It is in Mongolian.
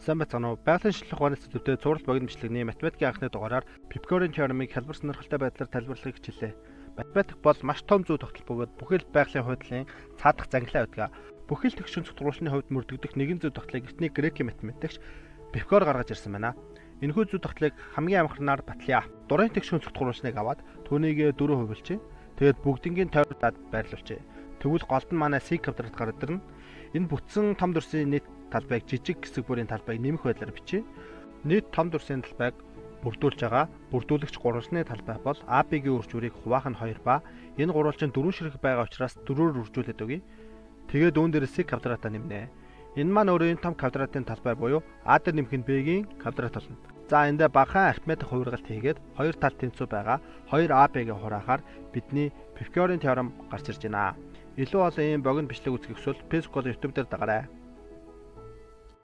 Сайн байцгаана уу? Байгалийн шинжилгээ ухааны институтийн цуврал богино бичлэгний математикийн анхны дугаараар Pythagorean theorem-ыг хялбар сонирхолтой байдлаар тайлбарлахыг хичээлээ. Математик бол маш том зүй тогтол бөгөөд бүхэл байгалийн хуудлын цаадах зангилаа байдаг. Бүхэл тэгшүүн цогцолгуулсны хувьд мөрдөгдөх нэгэн зүй тогтолыг эртний грекийн математикч Pythagore гаргаж ирсэн байна. Энэхүү зүй тогтолыг хамгийн амархнаар батлая. Дурын тэгшүүн цогцолгуулсныг аваад түүнийг 4 хувилжээ. Тэгээд бүгднгийн тойроод байрлуулжээ. Тэгвэл голд нь манай c квадрат гараад ирнэ. Энэ бүтсэн том дүрсийн нийт талбайг жижиг хэсэг бүрийн талбайг нэмэх байдлаар бичье. Нийт том дүрсийн талбайг бүрдүүлж байгаа бүрдүүлэгч гурвалжны талбай бол AB-гийн үржүүрийг хуваах нь 2 ба энэ гурвалжийн 4 ширхэг байгаа учраас 4-өөр үржүүлээд өгье. Тэгээд үүн дээр c квадратаа нэмнэ. Энэ маань өөрийн том квадратын талбай буюу a дээр нэмэх нь b-гийн квадрат болно. За эндээ багахан арифметик хувиргалт хийгээд хоёр тал тэнцүү байгаа 2ab-г хураахаар бидний Pythagorean theorem гарч ирж байна. Илүү олон ийм богино бичлэг үзэх хүсвэл Facebook YouTube дээр дагаарай.